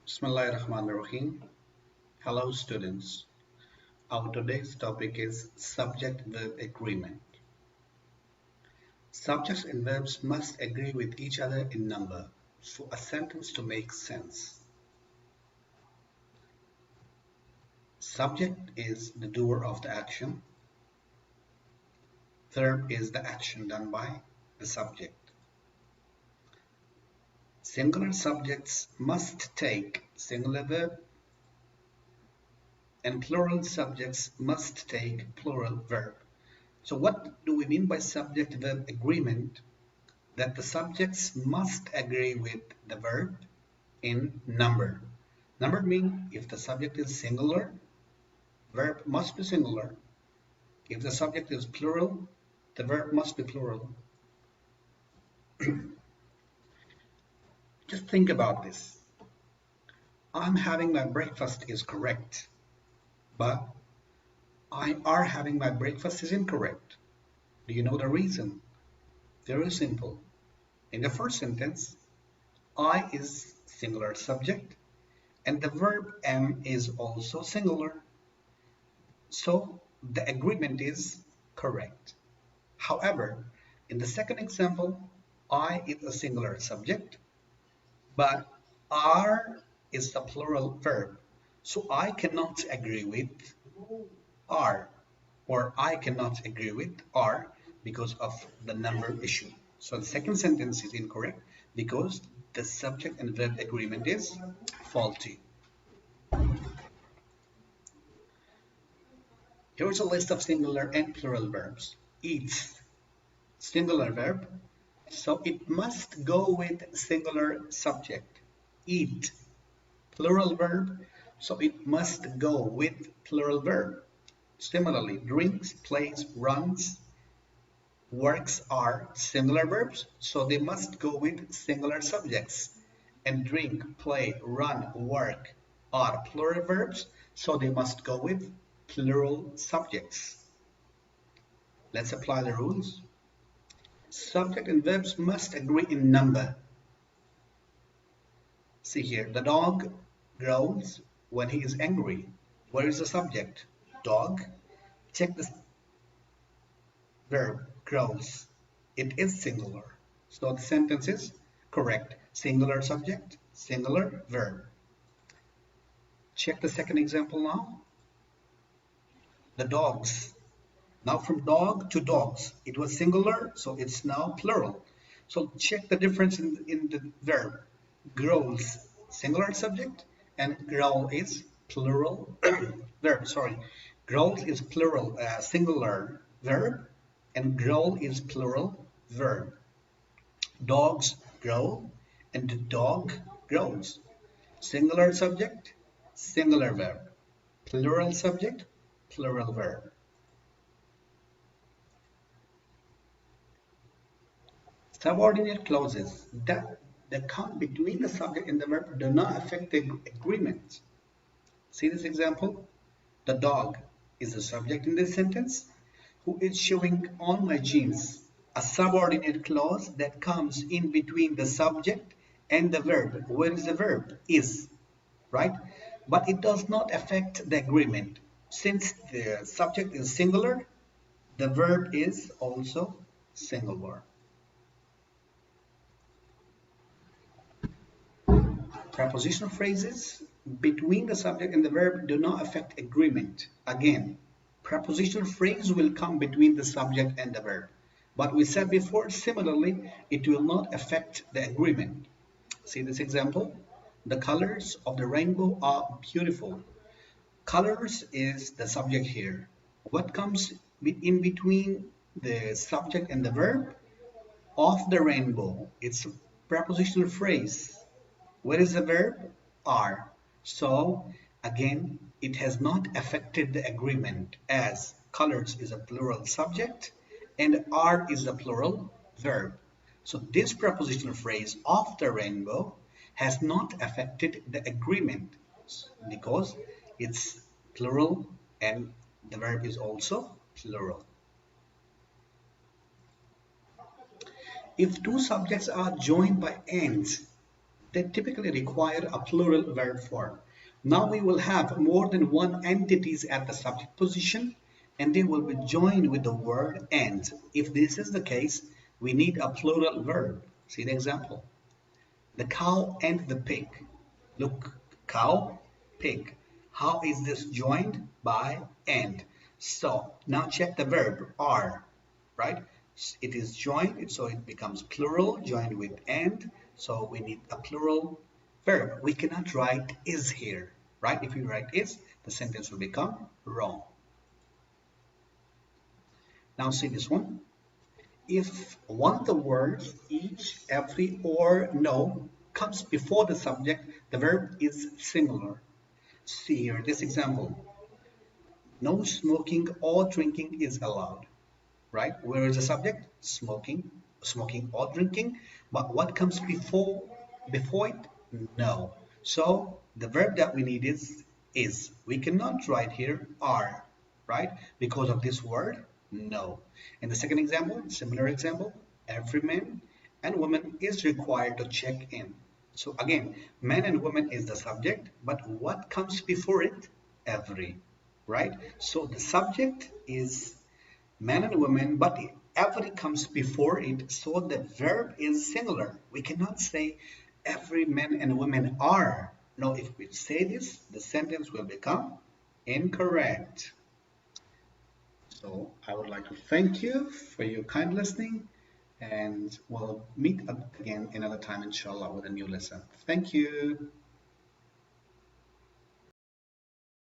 Bismillahirrahmanirrahim. Hello students. Our today's topic is subject-verb agreement. Subjects and verbs must agree with each other in number for a sentence to make sense. Subject is the doer of the action. Verb is the action done by the subject. Singular subjects must take singular verb and plural subjects must take plural verb. So what do we mean by subject-verb agreement? That the subjects must agree with the verb in number. Number means if the subject is singular, verb must be singular. If the subject is plural, the verb must be plural. Just think about this. I'm having my breakfast is correct, but I are having my breakfast is incorrect. Do you know the reason? Very simple. In the first sentence, I is singular subject and the verb am is also singular. So the agreement is correct. However, in the second example, I is a singular subject, but are is the plural verb. So I cannot agree with are, or I cannot agree with are because of the number issue. So the second sentence is incorrect because the subject and verb agreement is faulty. Here's a list of singular and plural verbs. Eats, singular verb, so it must go with singular subject. Eat, plural verb, so it must go with plural verb. Similarly, drinks, plays, runs, works are singular verbs, so they must go with singular subjects. And drink, play, run, work are plural verbs, so they must go with plural subjects. Let's apply the rules. Subject and verbs must agree in number. See here, the dog growls when he is angry. Where is the subject? Dog. Check the verb, growls. It is singular. So the sentence is correct. Singular subject, singular verb. Check the second example now. The dogs. Now from dog to dogs. It was singular, so it's now plural. So check the difference in the verb. Growls, singular subject, and growl is plural verb. Sorry, growls is plural, singular verb, and growl is plural verb. Dogs growl, and the dog growls. Singular subject, singular verb. Plural subject, plural verb. Subordinate clauses that come between the subject and the verb do not affect the agreement. See this example? The dog is the subject in this sentence who is showing on my jeans. A subordinate clause that comes in between the subject and the verb. Where is the verb? Is, right? But it does not affect the agreement. Since the subject is singular, the verb is also singular. Prepositional phrases between the subject and the verb do not affect agreement. Again, prepositional phrase will come between the subject and the verb. But we said before, similarly, it will not affect the agreement. See this example? The colors of the rainbow are beautiful. Colors is the subject here. What comes in between the subject and the verb? Of the rainbow. It's a prepositional phrase. Where is the verb? Are. So again, it has not affected the agreement as colors is a plural subject and are is a plural verb. So this prepositional phrase of the rainbow has not affected the agreement because it's plural and the verb is also plural. If two subjects are joined by ands, they typically require a plural verb form. Now we will have more than one entities at the subject position, and they will be joined with the word and. If this is the case, we need a plural verb. See the example. The cow and the pig. Look, cow, pig. How is this joined? By and. So now check the verb are, right? It is joined, so it becomes plural, joined with and. So we need a plural verb. We cannot write is here, right? If you write is, the sentence will become wrong. Now see this one. If one of the words each, every, or no comes before the subject, the verb is singular. See here, this example. No smoking or drinking is allowed, right? Where is the subject? Smoking, smoking or drinking. But what comes before it? No. So the verb that we need is. We cannot write here are, right? Because of this word, no. In the second example, similar example, every man and woman is required to check in. So again, man and woman is the subject, but what comes before it? Every, right? So the subject is man and woman, but every comes before it, so the verb is singular. We cannot say every man and woman are. No, if we say this, the sentence will become incorrect. So I would like to thank you for your kind listening, and we'll meet up again another time, inshallah, with a new lesson. Thank you.